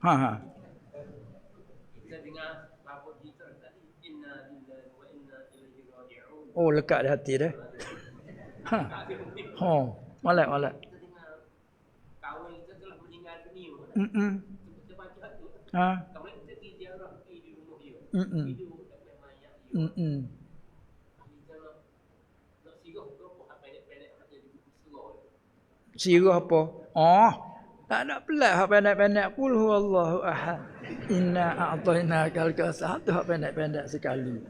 Ha ha. Kita dengar lapor kita tadi inna lillahi wa inna ilaihi raji'un. Oh, lekat di hati dah. Ha. Molek. Kita dengar kawan kita telah meninggal dunia. Kita baca tu. Ha. Kalau kita pergi ziarah di rumah dia. Mm-mm. Video dekat mayat dia. Kita nak sirah ke apa pendek-pendek apa jadi buku surah. Sirah apa? Oh, tak ada pelat hak pendek-pendek. Qul huwallahu ahad. Inna a'tainakal kautsar. Tu hak pendek-pendek sekali.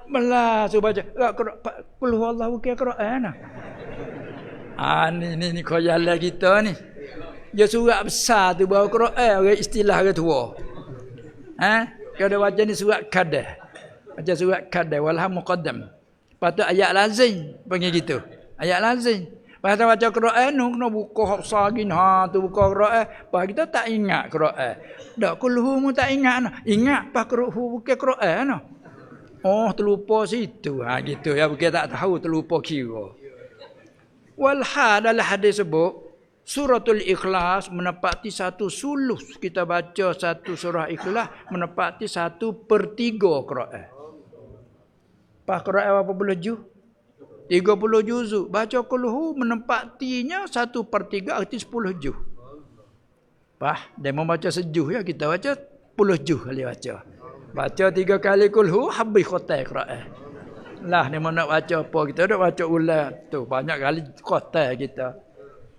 Belah suruh baca. Qul huwallahu ke Quran. Ni kau jalan kita ni. Dia surat besar tu bawa Quran, orang istilah orang tua. Kau dah baca ni surat kadah. Baca surat kadah walha muqaddam. Lepas tu ayat lazim panggil gitu. Ayat lazim. Lepas tu baca Quran nu kena buka hafsah gini. Tu buka Quran. Lepas kita tak ingat Quran. Dak kulhu mu tak ingat nah. Ingat pas kulhu bukan Quran nah. Oh, terlupa situ. Gitu ya, bukan tak tahu, terlupa kira. Walha adalah hadis sebut Suratul Ikhlas menepati 1/3. Kita baca satu surah Ikhlas menepati 1/3 Quran. Pas Quran berapa puluh juz? 30 juzuk. Baca kulhu menempatinya 1/3 arti 10 juz. Pas dia membaca sejuh ya, kita baca 10 juz kali baca. Baca 3 kali kulhu habis khatam Quran. Lah ni nak baca apa kita dak baca ulang tu banyak kali khatam kita.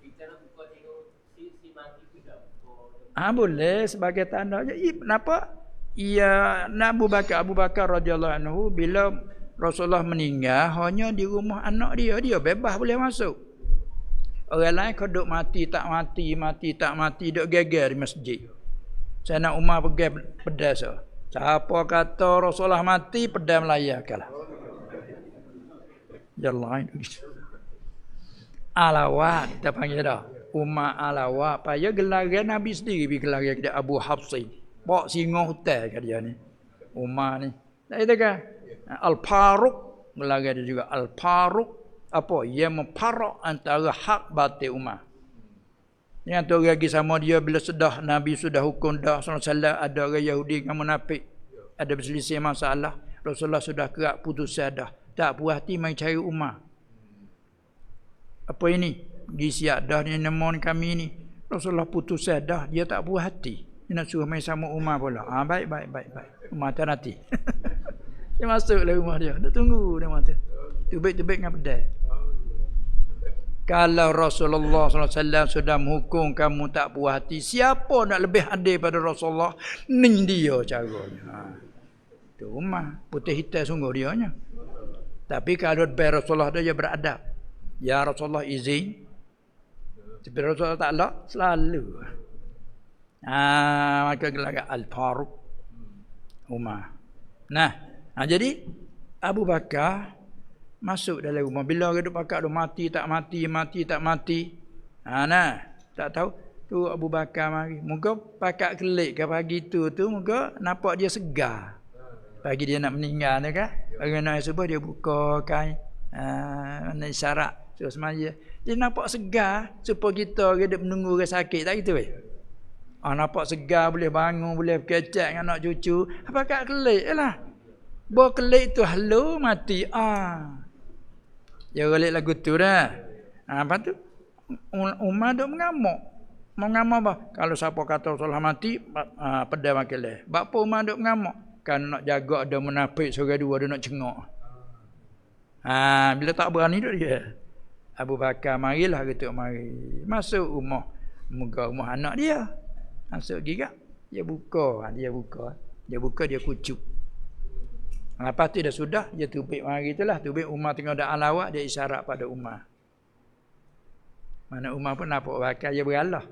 Kita nak buka tengok si mati tu dah. Boleh sebagai tanda je. Kenapa? Ya, Abu Bakar radhiyallahu anhu bila Rasulullah meninggal hanya di rumah anak dia bebas boleh masuk. Orang lain kau duk mati tak mati duk geger di masjid. Saya nak Umar pergi pedas. Siapa kata Rasulullah mati pedas melayaklah. Jalan alawat kita panggil dah. Umar alawat payah gelaran Nabi sendiri pergi gelaran ke Abu Hafsi. Bawa singa hutan kat dia ni. Umar ni. Tak itu kan? Al-Faruq gelaran dia juga Al-Faruq apa? Ia memfarak antara hak batil Umar. Yang tu lagi sama dia bila sudah Nabi sudah hukum dah sallallahu ada orang Yahudi dengan munafik ada berselisih masalah, Rasulullah sudah kerak putusan dah. Tak puas hati mai cari Umar. Apa ini? Pergi siap dah ni nemon kami ni. Rasulullah putusan dah, dia tak puas hati. Dia nak suruh mai sama Umar pula. Baik. Umar tak nanti. Dia masuklah rumah dia. Dia tunggu dia mata. Tubik-tubik dengan pedai. Kalau Rasulullah SAW sudah menghukum kamu tak puas hati, siapa nak lebih adil pada Rasulullah? Ni dia caranya. Tu Umar. Putih hitam sungguh dianya. Tapi kalau lebih Rasulullah dia beradab. Ya Rasulullah izin. Tapi Rasulullah tak nak, selalu. Maka gelar Al-Faruq Umar. Nah, jadi Abu Bakar masuk dalam rumah. Bila dia pakak dia mati tak mati. Tak tahu. Tu Abu Bakar mari. Moga pakak kelik ke pagi tu moga nampak dia segar. Pagi dia nak meninggal tu kan. Pagi nak subuh dia buka kain. Mana isyarat. Suruh semaya. Dia nampak segar supaya kita dia menunggu orang sakit. Tak gitu weh. Nampak segar boleh bangun, boleh kecek dengan anak cucu. Pakak kelik lah. Bawa kelik tu halo mati. Dia relik lagu tu dah. Lepas tu Umar duk mengamuk. Mau ngamuk apa? Kalau siapa kata Rasulullah mati, pedai makan leh. Bapa Umar duk mengamuk. Kan nak jaga ada munafik seorang dua dia nak cengok. Bila tak berani duk dia. Abu Bakar marilah gitu mari. Masuk rumah. Moga rumah anak dia. Masuk gigak. Dia buka, dia kucuk. Lepas tu dah sudah, dia tubik mari itulah. Tubik Umar tengah dah alawat, dia isyarat pada Umar. Mana Umar pun nampak bakal, dia beralah.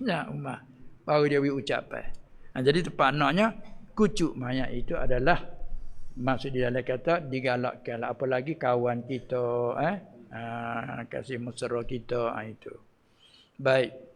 Ya Umar. Baru dia beri ucapan. Jadi tepat naknya, kucuk mayat itu adalah, maksud dia dalam kata, digalakkan. Apalagi kawan kita, kasih mesra kita, itu. Baik.